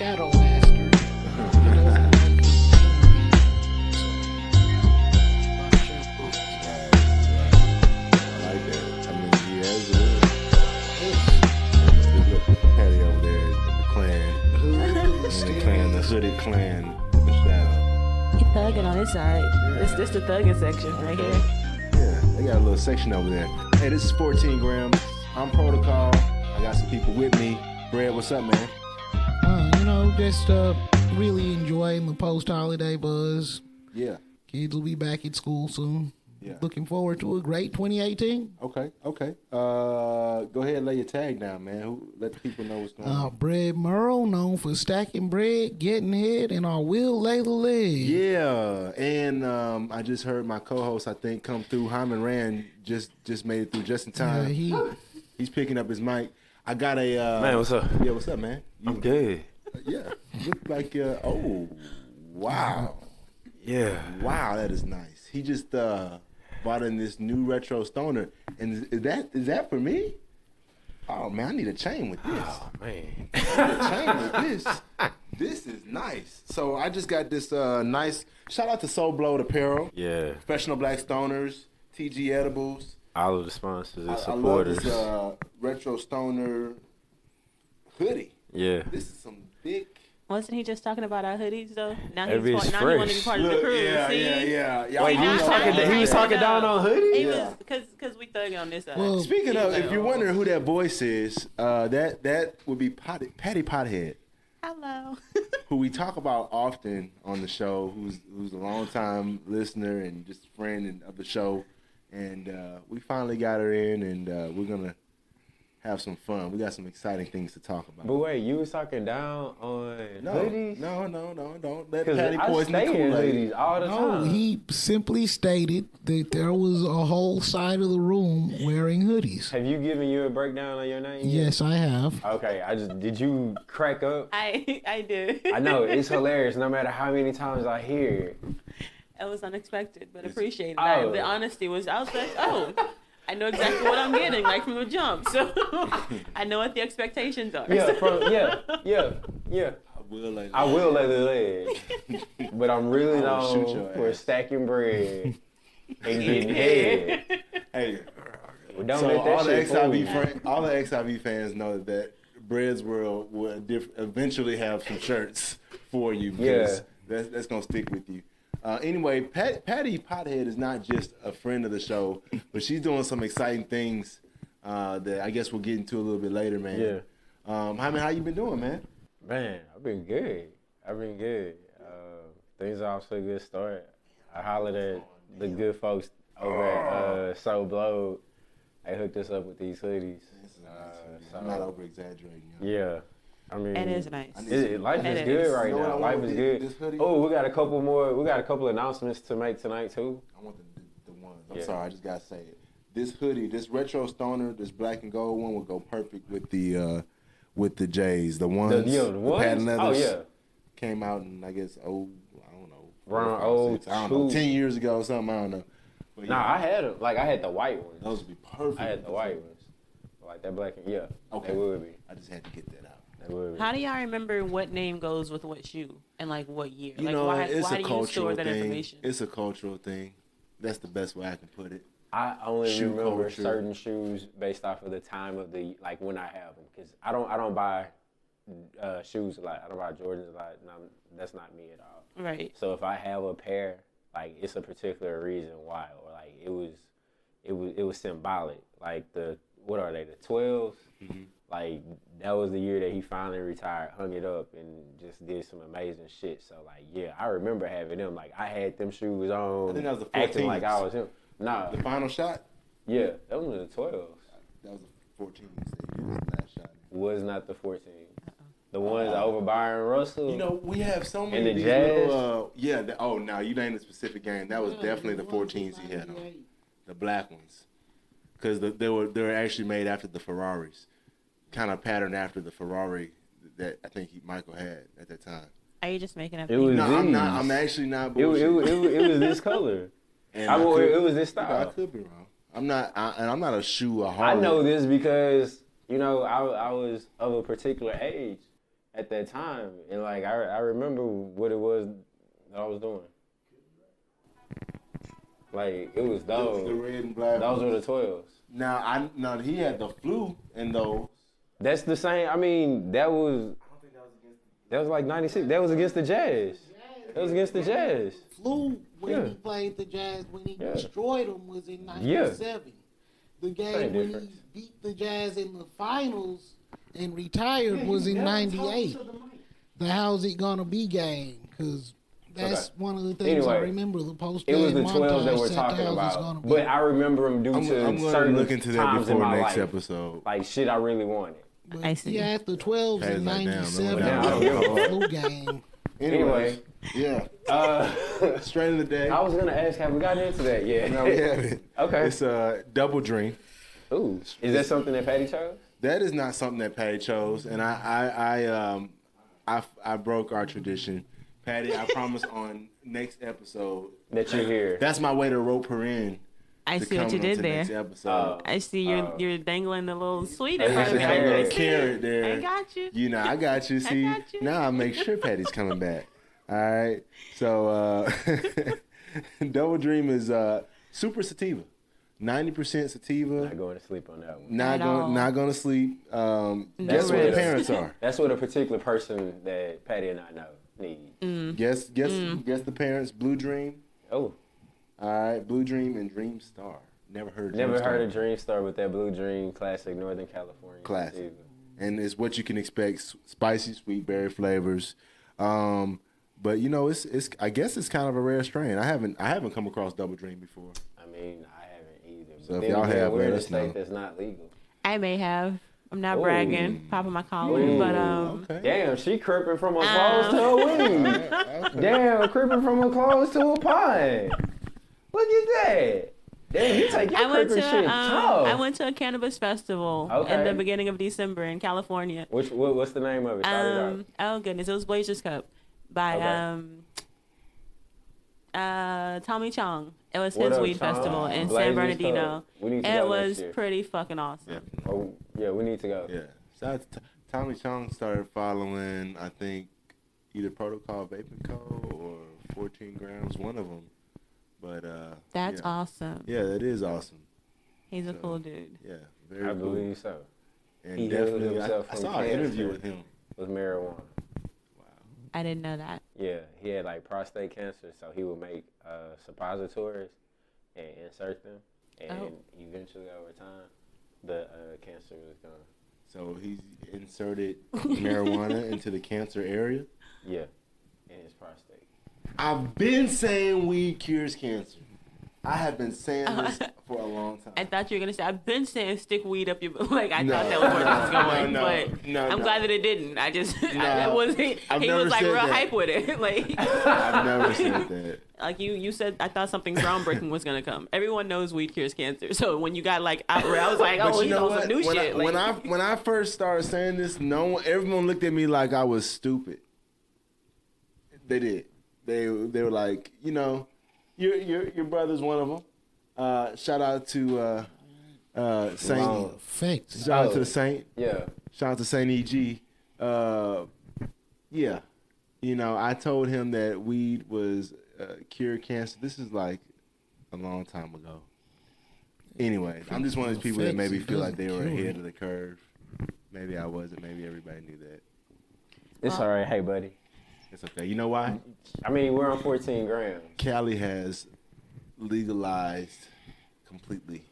shadow master. Hooded clan with the shadow. He thugging on his side. Yeah. This the thugging section right here. Yeah, they got a little section over there. Hey, this is 14 grams. I'm Protocol. I got some people with me. Brad, what's up, man? Just really enjoying the post-holiday buzz. Yeah. Kids will be back at school soon. Yeah. Looking forward to a great 2018. Okay. Go ahead and lay your tag down, man. Let the people know what's going on. Bread Murrow, known for stacking bread, getting head, and I will lay the leg. Yeah, and I just heard my co-host, I think, come through. Hyman Rand just made it through just in time. Yeah, he's picking up his mic. I got a... man, what's up? Yeah, what's up, man? I'm good. Yeah, look like... oh, wow. Yeah. Wow, that is nice. He just... bought in this new retro stoner, and is that for me? Oh man, I need a chain with this. Oh man, I need a chain with this. This is nice. So I just got this nice. Shout out to Soul Blowed Apparel. Yeah. Professional Black Stoners, TG Edibles. All of the sponsors and I supporters. love this retro stoner hoodie. Yeah. This is some big. Wasn't he just talking about our hoodies though? Now he Everything's want to be part of the crew. Yeah. Wait, he was talking down on hoodies? He was because we thugging on this side. Well, Speaking of, if you're wondering who that voice is, that would be Patty Pothead. Hello. Who we talk about often on the show, who's a long-time listener and just a friend of the show. And we finally got her in, and we're going to have some fun. We got some exciting things to talk about. But wait, you was talking down on hoodies? No. Don't let Patty poison the I stay in Kool-Aid. hoodies all the time. He simply stated that there was a whole side of the room wearing hoodies. Have you given you a breakdown on your name? Yes, I have. Okay, did you crack up? I did. I know, it's hilarious no matter how many times I hear it. It was unexpected, but appreciated. Oh. The honesty was, I was like, oh, I know exactly what I'm getting, like from the jump. So I know what the expectations are. Yeah. I will lay the leg. But I'm really known for stacking bread and getting head. Hey, Well, don't so let that all the shit fool you. XIV fans know that Bread's World will eventually have some shirts for you because that's gonna stick with you. Anyway, Patty Pothead is not just a friend of the show, but she's doing some exciting things that I guess we'll get into a little bit later, man. Yeah. How you been doing, man? Man, I've been good. Things are off to a good start. I hollered at the good folks over at Soul Blowed. They hooked us up with these hoodies. I'm not over-exaggerating. Yeah. I mean, it is nice. Life is good right now. Life is good. Oh, we got a couple announcements to make tonight too. I want the ones. I'm sorry, I just gotta say it. This hoodie, this retro stoner, this black and gold one will go perfect with the J's. The ones, the patent leathers came out in, I guess, I don't know. Around 10 years ago or something, I don't know. But, I had them. Like, I had the white ones. Those would be perfect. I had the white ones. Like that black and, okay. They would be. I just had to get that out. How do y'all remember what name goes with what shoe and like what year? It's why a do you cultural store that thing. information? It's a cultural thing. That's the best way I can put it. I only remember culture. certain shoes based off of the time of the when I have them, because I don't buy shoes a lot. I don't buy Jordans a lot. No, that's not me at all. Right. So if I have a pair, like it's a particular reason why, or like it was symbolic. Like what are they? The 12s. Mm-hmm. Like that was the year that he finally retired, hung it up, and just did some amazing shit. So like, I remember having them. Like I had them shoes on, I think that was the 14s. acting like I was him. Nah, the final shot. Yeah, that was the 12s. That was the 14s. It was the last shot. Was not the 14. The ones over Byron Russell. We have so many. And the these Jazz. Little, now you named a specific game. That was definitely the 14s he had on. The black ones, because they were actually made after the Ferraris, kind of patterned after the Ferrari that I think Michael had at that time. Are you just making up? It was no, I'm not. I'm actually not. It was this color. And it was this style. I could be wrong. I'm not. I'm not a shoe. I know this because I was of a particular age, at that time, and like I remember what it was that I was doing. Like it was those. The red and black. Those were the 12s. Now he had the flu and those. That's the same. I mean, that was like 96. That was against the Jazz. That was against the Jazz. Flu when he played the Jazz, when he destroyed them, was in '97. The game when he beat the Jazz in the finals and retired was in '98. The How's It Gonna Be game, because that's one of the things I remember. The post it was the 12 that we're talking about, but I remember them due to I'm certain look into that times in before my next life. episode. Like shit, I really wanted. But I see. Yeah, at the 12s in '97, down. flu game. Anyway, yeah. Strain of the day. I was gonna ask, have we gotten into that yet? No, we haven't. Okay. It's Double Dream. Ooh, is that something that Patty chose? That is not something that Patty chose, and I broke our tradition. Patty, I promise on next episode that you're here. That's my way to rope her in. I see what you did there. I see you're dangling the little sweet in front of me. A carrot there. I got you. You know, I got you. See, now I make sure Patty's coming back. All right. So, Double Dream is super sativa, 90% sativa. Not going to sleep on that one. Not going to sleep. Guess what the parents are. That's what a particular person that Patty and I know need. Guess the parents. Blue Dream. Oh. All right, Blue Dream and Dream Star. Never heard of Dream Star, but that Blue Dream classic Northern California. Classic. Sativa. And it's what you can expect, spicy, sweet berry flavors. But you know, it's I guess it's kind of a rare strain. I haven't come across Double Dream before. I mean, I haven't either. So if y'all have, we're in a let us know. state that's not legal. I may have. I'm not bragging, popping my collar, but Okay. Damn, she creeping from her clothes to a weed. Damn, creeping from her clothes to a pine. Look at that. Damn, you take your creeping shit tough. I went to a cannabis festival in the beginning of December in California. What's the name of it? Oh goodness, it was Blazers Cup by Tommy Chong. It was his weed festival in San Bernardino. It was pretty fucking awesome. Yeah. Oh yeah, we need to go. Yeah. So Tommy Chong started following, I think, either Protocol Vaping Co. or 14 Grams, one of them. But that's awesome. Yeah, that is awesome. He's a cool dude. Yeah, very I cool. believe so. And he definitely, I saw an interview with him. With marijuana. Wow. I didn't know that. Yeah, he had like prostate cancer, so he would make suppositories and insert them, and eventually over time, the cancer was gone. So he's inserted marijuana into the cancer area? Yeah, in his prostate. I've been saying weed cures cancer. I have been saying this for a long time. I thought you were going to say, I've been saying stick weed up your... Like, I thought that was where it was going. I'm glad that it didn't. I just... he was like real hype with it. Like, I've never said that. Like you said, I thought something groundbreaking was going to come. Everyone knows weed cures cancer. So when you got like outright, I was like, oh, he's on some new shit. When I first started saying this, everyone looked at me like I was stupid. They did. They were like, you know, your brother's one of them. Shout out to Saint. Shout out to the Saint. Yeah. Shout out to Saint E.G. Yeah. You know, I told him that weed was cure cancer. This is like a long time ago. Anyway, I'm just one of those people that maybe feel like they were ahead of the curve. Maybe I wasn't. Maybe everybody knew that. It's all right. Hey, buddy. It's okay. You know why? I mean, we're on 14 grams. Cali has legalized completely.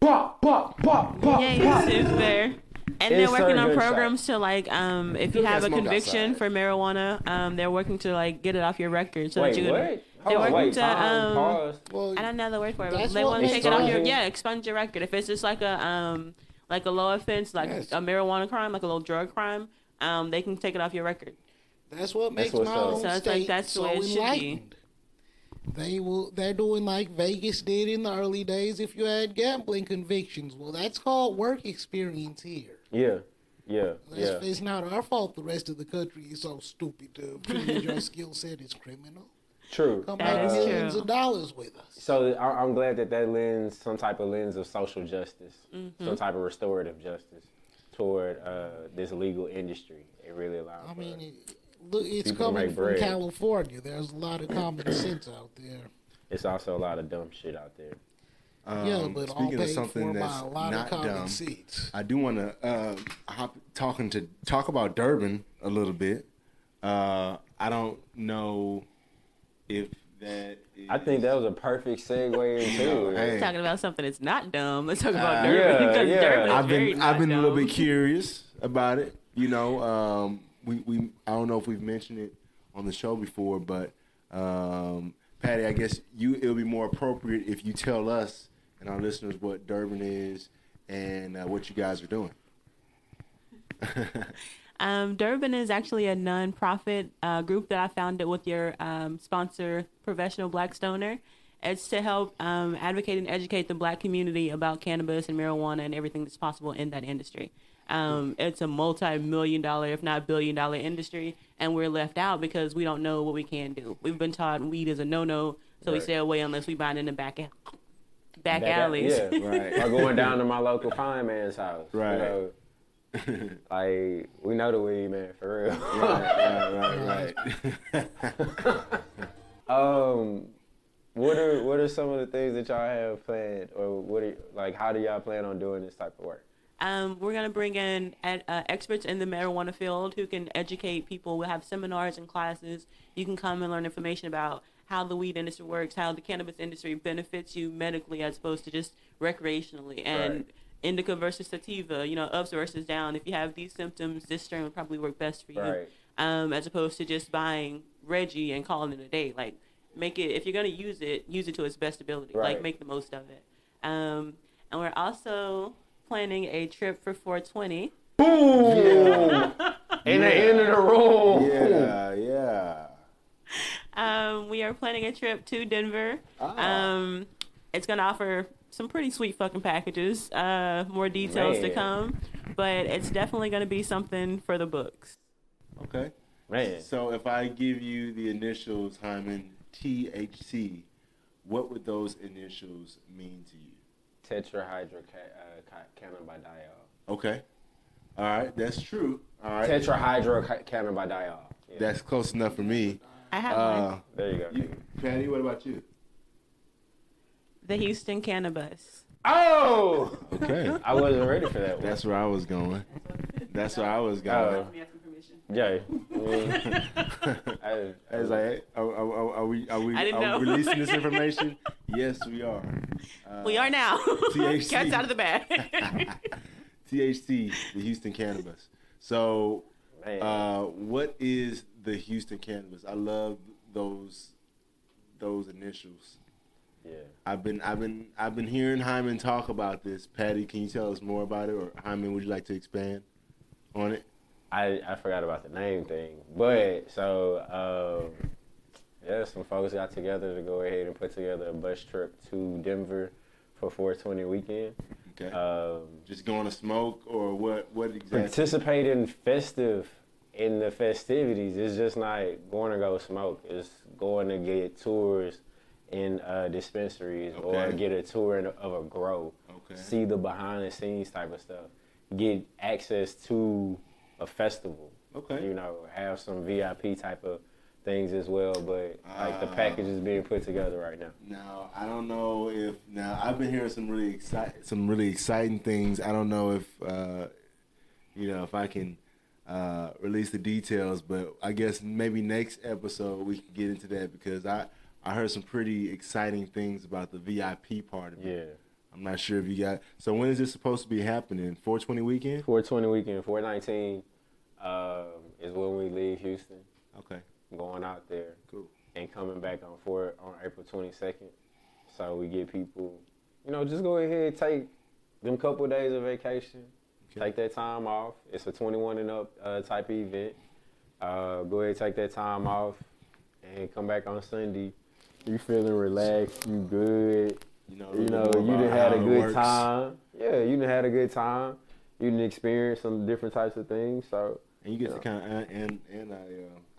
Yeah, it's there. And they're working on programs to like, if you have a conviction for marijuana, they're working to like get it off your record. So wait, that you what? They're working to pause. I don't know the word for it. They want to take it off your expunge your record. If it's just like a low offense, like a marijuana crime, like a little drug crime, they can take it off your record. That's what makes my own state that's so the way it enlightened. They're doing like Vegas did in the early days if you had gambling convictions. Well, that's called work experience here. Yeah. It's not our fault the rest of the country is so stupid to treat your skill set as criminal. True. Come make millions of dollars with us. So I'm glad that lends some type of lens of social justice, some type of restorative justice toward this legal industry. It really allows. I mean, it's coming from California. There's a lot of common sense out there. It's also a lot of dumb shit out there. Yeah, but speaking of something that's not dumb, I do want to talk about Durban a little bit. I don't know if that is... I think that was a perfect segue into it. Talking about something that's not dumb. Let's talk about Durban because Durban is very not I've been dumb. a little bit curious about it. You know, I don't know if we've mentioned it on the show before, but Patty, I guess it'll be more appropriate if you tell us and our listeners what Durban is and what you guys are doing. Durban is actually a non-profit group that I founded with your sponsor, Professional Black Stoner. It's to help advocate and educate the Black community about cannabis and marijuana and everything that's possible in that industry. It's a multi-million-dollar, if not billion-dollar industry, and we're left out because we don't know what we can do. We've been taught weed is a no-no, so we stay away unless we buy it in the back alleys. Yeah, right. Or going down to my local fine man's house. Right. You know, like, we know the weed, man, for real. Right. What are some of the things that y'all have planned, or how do y'all plan on doing this type of work? We're going to bring in experts in the marijuana field who can educate people. We'll have seminars and classes. You can come and learn information about how the weed industry works, how the cannabis industry benefits you medically as opposed to just recreationally, and indica versus sativa, ups versus down. If you have these symptoms, this strain would probably work best for you, as opposed to just buying Reggie and calling it a day. Like, make it, if you're going to use it to its best ability. Like, make the most of it. And we're also planning a trip for 420. Boom! Yeah. In the end of the room. Yeah. We are planning a trip to Denver. It's going to offer some pretty sweet fucking packages. More details to come. But it's definitely going to be something for the books. Okay. Man. So if I give you the initials, Hyman, THC, what would those initials mean to you? Tetrahydrocannabidiol. Okay. All right. That's true. All right. Tetrahydrocannabidiol. Yeah. That's close enough for me. I have one. There you go. Patty, what about you? The Houston Cannabus. Oh! Okay. I wasn't ready for that one. That's where I was going. Yeah. I was like, are we releasing this information? Yes, we are. We are now. THC. Cat's out of the bag. THC, the Houston Cannabis. So, what is the Houston Cannabis? I love those initials. Yeah. I've been hearing Hyman talk about this. Patty, can you tell us more about it, or Hyman, would you like to expand on it? I forgot about the name thing, but so some folks got together to go ahead and put together a bus trip to Denver for 420 weekend. Okay. Just going to smoke, or what exactly? Participate in the festivities. It's just not going to go smoke. It's going to get tours in dispensaries, or get a tour of a grow. Okay. See the behind the scenes type of stuff. Get access to a festival. Okay. Have some VIP type of things as well, but like the package is being put together right now. Now, I don't know if I've been hearing some really exciting things. I don't know if if I can release the details, but I guess maybe next episode we can get into that, because I heard some pretty exciting things about the VIP part of it. Yeah. I'm not sure if you got... So when is this supposed to be happening? 420 weekend? 420 weekend. 419 is when we leave Houston. Okay. Going out there. Cool. And coming back on April 22nd. So we get people, just go ahead, take them couple of days of vacation. Okay. Take that time off. It's a 21 and up type event. Go ahead, take that time off and come back on Sunday. You feeling relaxed, you good. You done had a good time. Yeah, you done had a good time. You done experienced some different types of things. So and you get to kind of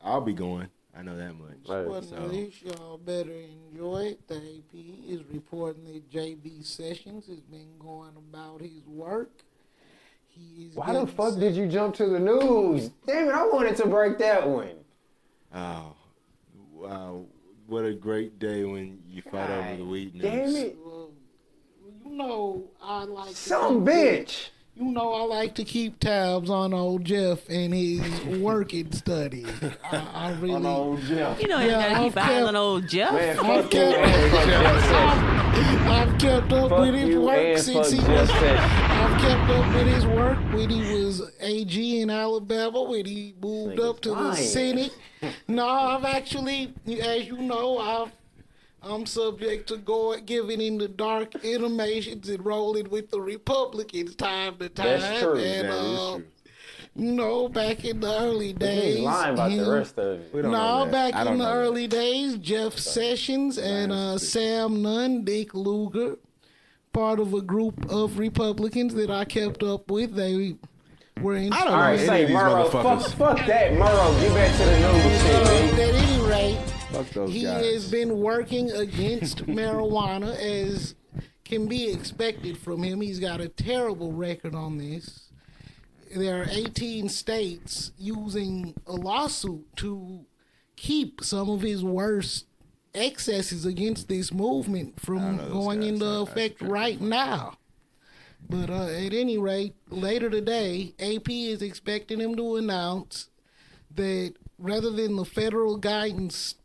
I'll be going. I know that much. Right. Well, at least y'all better enjoy it. The AP is reporting that JB Sessions has been going about his work. Why the fuck did you jump to the news? Damn it, I wanted to break that one. Oh, wow. What a great day when you fought over the weed news. Damn it. You know, I like Some bitch. You know, I like to keep tabs on old Jeff and his work and study. I really. On old Jeff. You know, you gotta keep eyes on old Jeff. Man, I've fuck you and fuck Jeff Sessions. I've kept up Fuck with his you work and since fuck he Jeff was. Sessions. I've kept up with his work when he was AG in Alabama, when he moved Nigga's up to the lying. Senate. No, I've actually, as you know, I'm subject to giving in the dark intimations and rolling with the Republicans time to time. That's true. And, That is true. you know, back in the early days. He's lying about the rest of it. We don't know that. Back I don't in the know that. early days, Jeff Sessions and Sam Nunn, Dick Lugar, part of a group of Republicans that I kept up with. They were in. I don't All know right, any say of these Murrow. motherfuckers. Fuck that, Murrow. Get back to the news shit, At man. any rate, Fuck those he guys. has been working against marijuana as can be expected from him. He's got a terrible record on this. There are 18 states using a lawsuit to keep some of his worst excesses against this movement from going into effect right now. But at any rate, later today, AP is expecting him to announce that rather than the federal guidance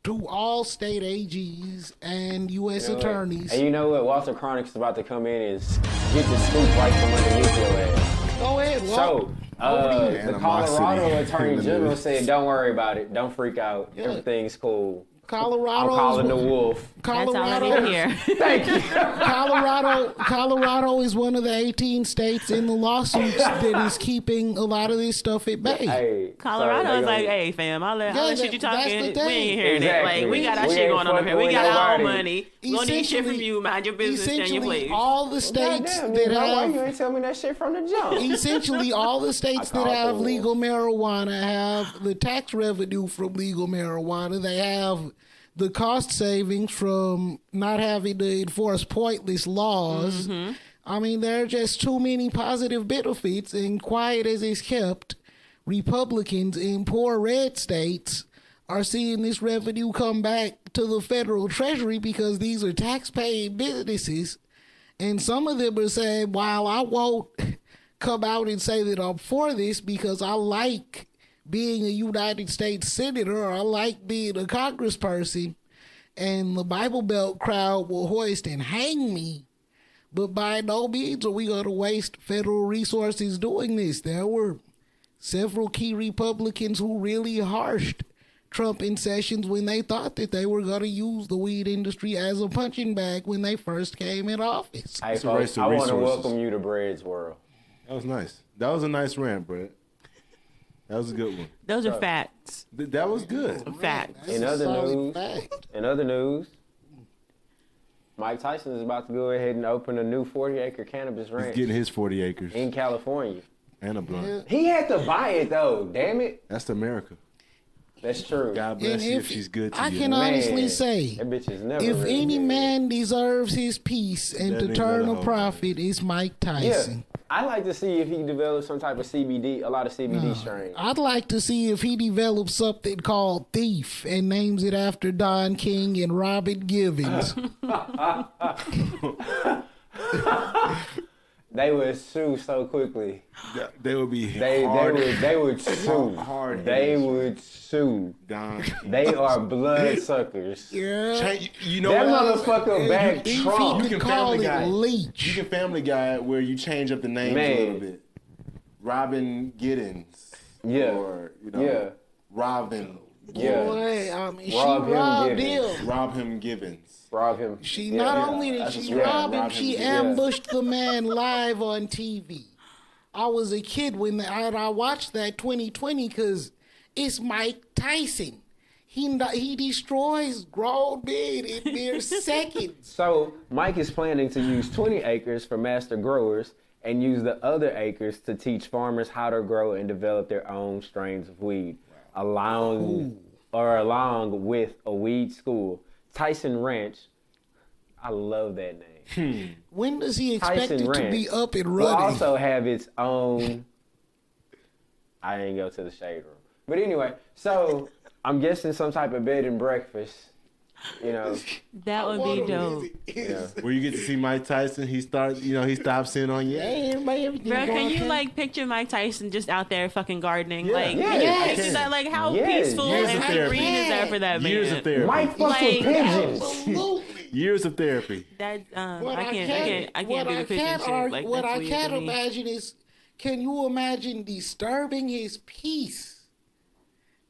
to all state AGs and U.S. attorneys. And you know what? Walter Chronic's about to come in and get the scoop right from underneath your ass. Go ahead, So, the Colorado Attorney General said, don't worry about it. Don't freak out. Yeah. Everything's cool. Colorado. I'm calling the wolf. That's all I Colorado. need to hear. Thank you. Colorado is one of the 18 states in the lawsuits that is keeping a lot of this stuff at bay. Hey, Colorado so is like, they hey, fam, I'll let you talk. that's We the ain't thing. hearing Exactly. that. Like, we got our We shit ain't going on up here. We fucking got with our own nobody. money. We don't need shit from you. Mind your business and your Essentially, place. all the states Goddamn, that why you have ain't tell me that shit from the jump? essentially all the states that called have the legal marijuana have the tax revenue from legal marijuana. They have the cost savings from not having to enforce pointless laws. I mean, there are just too many positive benefits, and quiet as it's kept, Republicans in poor red states are seeing this revenue come back to the federal treasury because these are tax-paying businesses. And some of them are saying, while I won't come out and say that I'm for this because I like being a United States senator, or I like being a congressperson, and the Bible Belt crowd will hoist and hang me, but by no means are we going to waste federal resources doing this. There were several key Republicans who really harshed Trump in sessions when they thought that they were going to use the weed industry as a punching bag when they first came in office. Hey, It's a race folks, to I want to resources. welcome you to Bread's World. That was nice. That was a nice rant, Brett. That was a good one. Those are facts. That was good. Facts. That's In a other solid news- fact. In other news, Mike Tyson is about to go ahead and open a new 40-acre cannabis He's ranch getting his 40 acres in California. and a blunt. Yeah. He had to buy it though. Damn it. That's America. That's true. God bless And you if she's good to I you. can honestly say, that bitch is never. if really any good. man deserves his peace and That to nigga turn got a a hoe. profit, it's Mike yeah, Tyson. I like to see if he develops some type of CBD, a lot of CBD strains. I'd like to see if he develops something called Thief and names it after Don King and Robin Givens. They would sue so quickly. They would be They would sue. hard They hitters. would sue. Don. They are blood suckers. Yeah. You know That what? motherfucker back If Trump. he can could call Family it Guy. You Leech. can Family Guy where you change up the names Man. a little bit. Robin Giddens. Yeah. Or, Yeah. Robin. Yeah. Boy, I mean, Rob she him robbed Givens. him. Rob him Givens. Rob him. She Yeah, not yeah. only did That's she right, rob him, rob she him, yeah. ambushed the man live on TV. I was a kid when I watched that 2020 because it's Mike Tyson. He destroys grown men in mere seconds. So Mike is planning to use 20 acres for master growers and use the other acres to teach farmers how to grow and develop their own strains of weed, along with a weed school. Tyson Ranch, I love that name. When does he expect Tyson it to Ranch be up and will running? also have its own. I ain't go to the shade room, but anyway. So I'm guessing some type of bed and breakfast. You know, that would be dope. Yeah. Where you get to see Mike Tyson, he stops in on you. Hey, everybody, everything. Bro, can you like picture Mike Tyson just out there fucking gardening? Like, is that like how peaceful and serene is that for that man? Years of therapy. Mike fucking pigeons. Absolutely. Years of therapy. That I can't do the pigeon shit. Like, what I can't imagine imagine is, can you imagine disturbing his peace?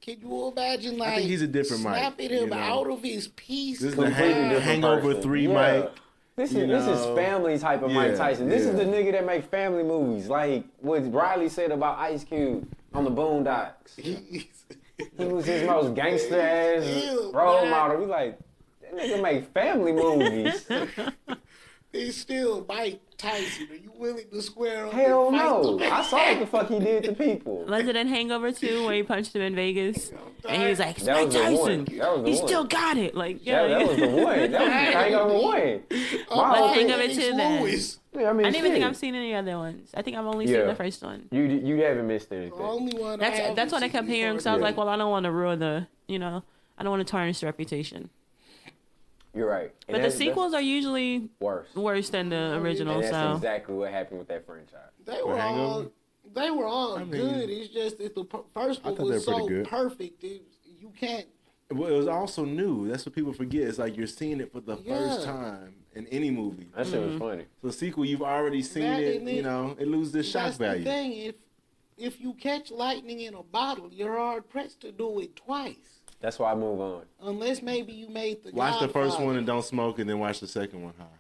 Can you imagine, like, I think he's a different Mike, snapping him out of his peace? This is the Hangover 3 Mike. This is family type of Mike Tyson. This is the nigga that make family movies. Like what Riley said about Ice Cube on the Boondocks. He was his most gangster ass role model. We like, that nigga make family movies. He's still Mike Tyson. Are you willing to square up? Hell no. I saw what the fuck he did to people. Was it in Hangover 2 where he punched him in Vegas? And he was like, that Mike Tyson. He still got it. Like, that was the one. That was Hangover 1. But Hangover 2 then. Yeah, I didn't even think I've seen any other ones. I think I've only seen the first one. You haven't missed anything. The only one that's what I kept hearing. Because I was like, well, I don't want to ruin the, I don't want to tarnish the reputation. You're right. And but the sequels are usually worse than the original. And that's exactly what happened with that franchise. They were all good. It's just that the first one was so perfect. You can't. Well, it was also new. That's what people forget. It's like you're seeing it for the first time in any movie. That shit was funny. So the sequel, you've already seen it. It loses the shock value. That's the thing. If you catch lightning in a bottle, you're hard pressed to do it twice. That's why I move on. Unless maybe you made the watch the first one and don't smoke, and then watch the second one hard.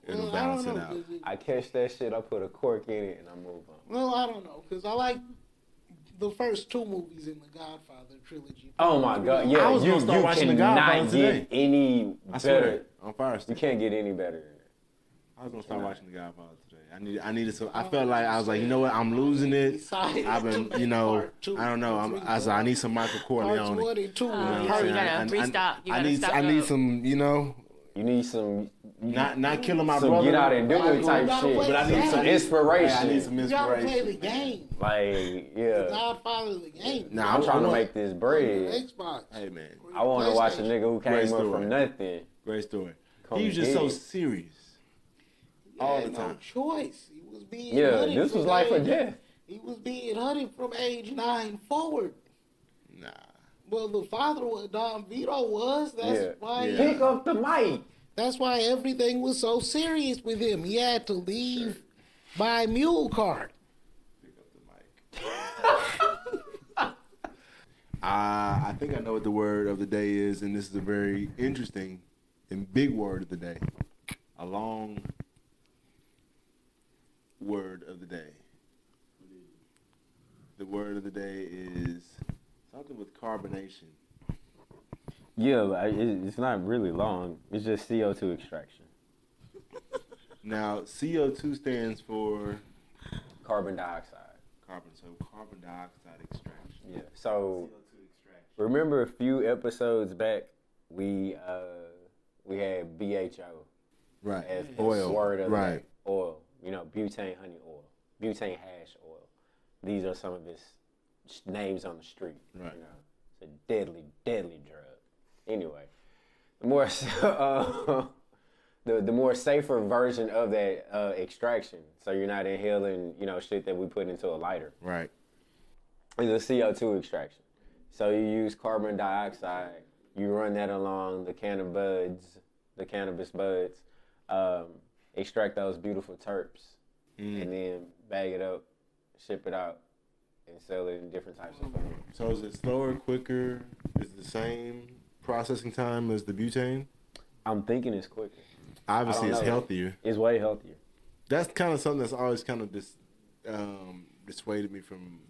It'll balance it out. I catch that shit, I put a cork in it, and I move on. Well, I don't know, because I like the first 2 movies in the Godfather trilogy. Oh my God, yeah, I was gonna start watching the Godfather today. Any better. On Fire Stick. You can't get any better than that. I was gonna start watching the Godfather today. I needed some. I felt like I was like, you know what? I'm losing it. I've been, I don't know. I need some Michael Corleone. You gotta restock. I need some. You need some. Not killing my brother. Get out and do it type shit. But I need some inspiration. I need some inspiration. You gotta play the game. Like, The Godfather the game. Nah, I'm trying to make this bread. Xbox. Hey man, I want to watch a nigga who came up from nothing. Great story. He was just so serious. All the time. No choice. He was being hunted. This was life or death. He was being hunted from age 9 forward. Nah. Well, the father was Don Vito was. That's why. Pick up the mic. That's why everything was so serious with him. He had to leave by mule cart. Pick up the mic. I think I know what the word of the day is, and this is a very interesting and big word of the day. A long word of the day. The word of the day is something with carbonation. Yeah, it's not really long. It's just CO2 extraction. Now, CO2 stands for carbon dioxide. Carbon dioxide extraction. Yeah. So CO2 extraction. Remember a few episodes back, we had BHO. Right. As oil. Word of the day. Oil. Butane honey oil, butane hash oil. These are some of its names on the street. Right. It's a deadly, deadly drug. Anyway, the more the more safer version of that extraction, so you're not inhaling, shit that we put into a lighter. Right. Is a CO2 extraction. So you use carbon dioxide, you run that along the cannabis buds, extract those beautiful terps, and then bag it up, ship it out, and sell it in different types of forms. So is it slower, quicker? Is it the same processing time as the butane? I'm thinking it's quicker. Obviously, it's healthier. It's way healthier. That's kind of something that's always kind of dissuaded me from,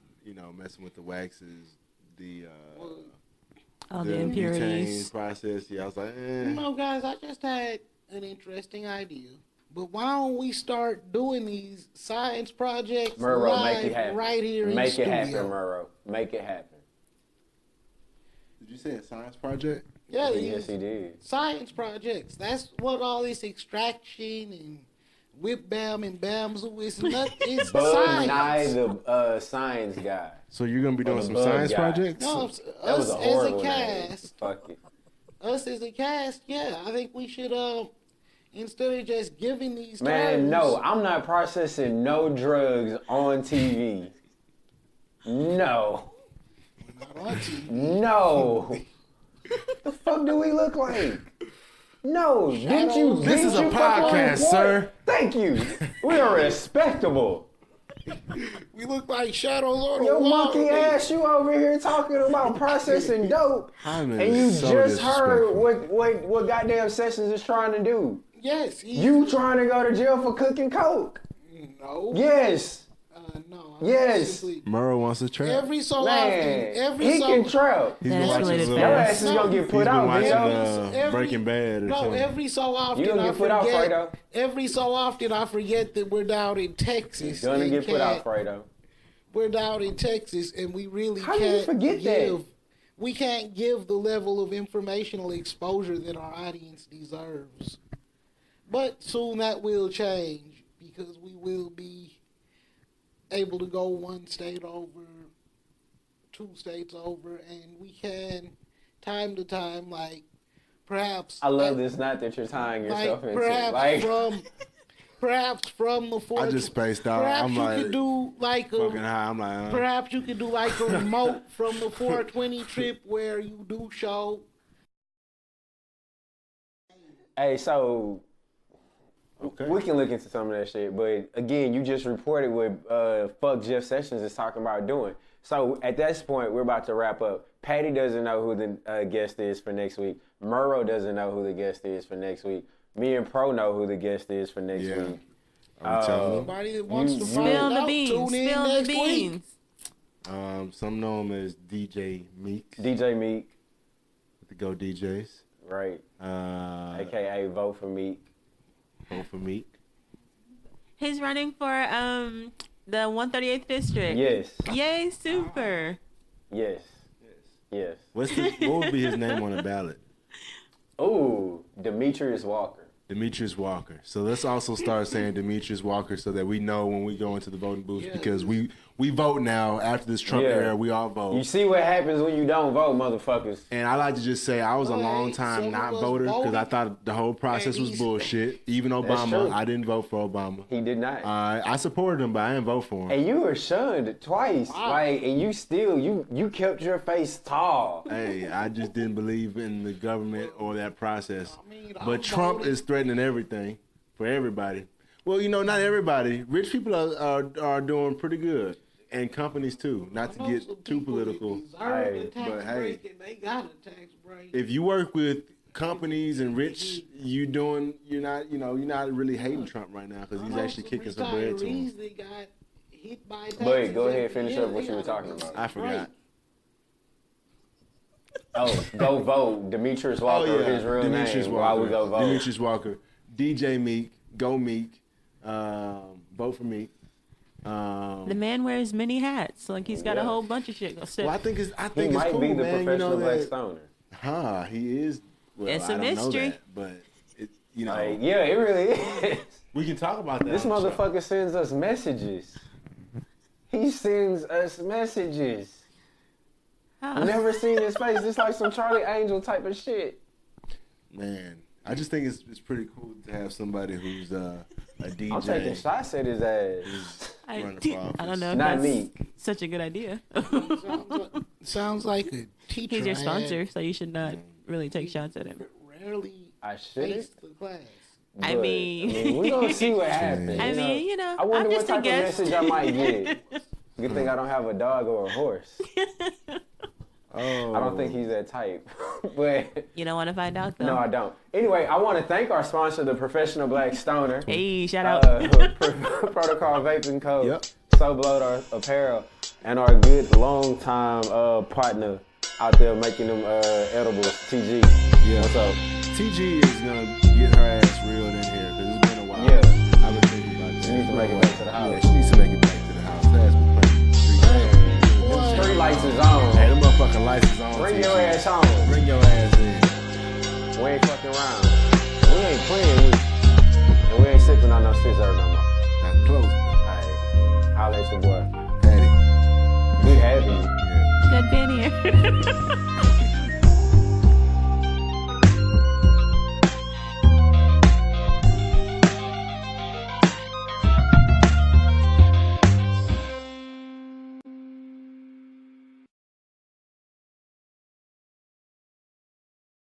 messing with the waxes, the impurities butane process. Yeah, I was like, guys, I just had an interesting idea. But why don't we start doing these science projects Murrow, make it happen. Right here in the Make studio? it happen, Murrow. Make it happen. Did you say a science project? Yeah, yes, he did. Science projects. That's what all this extraction and whip bam and bamzoo is. It's Bud science. Nye, the science guy. So you're gonna be doing some bug science guy. projects? No, That us was a as horrible a name. cast. Fuck it. Us as a cast, yeah. I think we should instead of just giving these Man, terms, no, I'm not processing no drugs on TV. No. not on TV. No. The fuck do we look like? No. Didn't you? This didn't is a you fucking podcast, report? sir. Thank you. We are respectable. We look like shadows on the Your wall. monkey ass, you over here talking about processing dope, Hyman and you is so just heard disrespectful. what goddamn Sessions is trying to do. Yes. You trying to go to jail for cooking coke? No. Yes. No. Yes. Basically, Murrow wants to trap. every so Man, often, he can trap. He's That been watching escalated some- Your fast. ass is gonna get He's put been out, watching Vito. Breaking Bad or No, something. every so often You gonna I get put out, forget. Fredo. Every so often I forget that we're down in Texas. You're gonna and get put out, can't- Fredo. We're down in Texas, and we really How do can't you forget that? give. We can't give the level of informational exposure that our audience deserves. But soon that will change because we will be able to go one state over, 2 states over, and we can, time to time, like perhaps. I love this knot that you're tying yourself into. Perhaps from the 4th. I just spaced out. Perhaps I'm you like could do like fucking a. high. I'm like, Perhaps you could do like a remote from the 420 trip where you do show. Hey, so okay. we can look into some of that shit, but again, you just reported what fuck Jeff Sessions is talking about doing. So at this point, we're about to wrap up. Patty doesn't know who the guest is for next week. Murrow doesn't know who the guest is for next week. Me and Pro know who the guest is for next week. Are we telling them? Anybody that wants to find Spill the out, beans. tune in Spill the next week. beans. Some know him as DJ Meek. DJ Meek, The Go DJs. right? AKA Vote for Meek. Vote for Meek. He's running for the 138th district. Yes, Yay, super. yes, yes. What would be his name on the ballot? Ooh, Demetrius Walker. Demetrius Walker. So let's also start saying Demetrius Walker so that we know when we go into the voting booth because we vote now after this Trump era. We all vote. You see what happens when you don't vote, motherfuckers. And I like to just say I was a long time not voter because I thought the whole process was bullshit. Even Obama, I didn't vote for Obama. He did not. I supported him, but I didn't vote for him. And you were shunned twice, like, and you still you kept your face tall. Hey, I just didn't believe in the government or that process. But Trump is threatening everything for everybody. Well, you know, not everybody. Rich people are doing pretty good. And companies too, not to get too political. But hey, they got a tax break. If you work with companies and rich, you're not really hating Trump right now because he's actually kicking some bread to him. But go ahead, finish up what you were talking about. I forgot. Oh, go vote Demetrius Walker, his real Demetrius name. Walker. While we go vote. Demetrius Walker, DJ Meek, go Meek, vote for Meek. The man wears many hats. Like he's got a whole bunch of shit. Well, I think He it's might cool, be the man. professional black stoner. He is. Well, It's a I don't mystery. know that, but Like, yeah, it really is. we can talk about that. This on the show. motherfucker sends us messages. He sends us messages. Never seen his face. It's like some Charlie Angel type of shit. Man, I just think it's pretty cool to have somebody who's a DJ. I'm taking shots at his ass. I running for office. don't know if Not that's me. such a good idea. Sounds like a teacher. He's your sponsor, so you should not really take shots at him. Rarely I shouldn't. face the class. I mean, we're gonna see what happens. I you know? mean, I wonder I'm what just a type of guest. message I might get. Good thing I don't have a dog or a horse. Oh. I don't think he's that type. But You don't want to find out though. no, I don't. Anyway, I want to thank our sponsor, the Professional Black Stoner. Hey, shout out. Protocol Vaping Co. Yep. So Blowed our apparel, and our good long time partner out there making them edibles, TG. Yeah. What's up? TG is gonna get her ass reeled in here because it's been a while. Yeah. I've been thinking about that. She needs to make it back to the house. Yeah, she needs to make it back to the house. That's been playing the street. Them street lights is on. Hey, them motherfucking license on. Bring your ass home. Bring your ass in. We ain't fucking around. We ain't playing with you.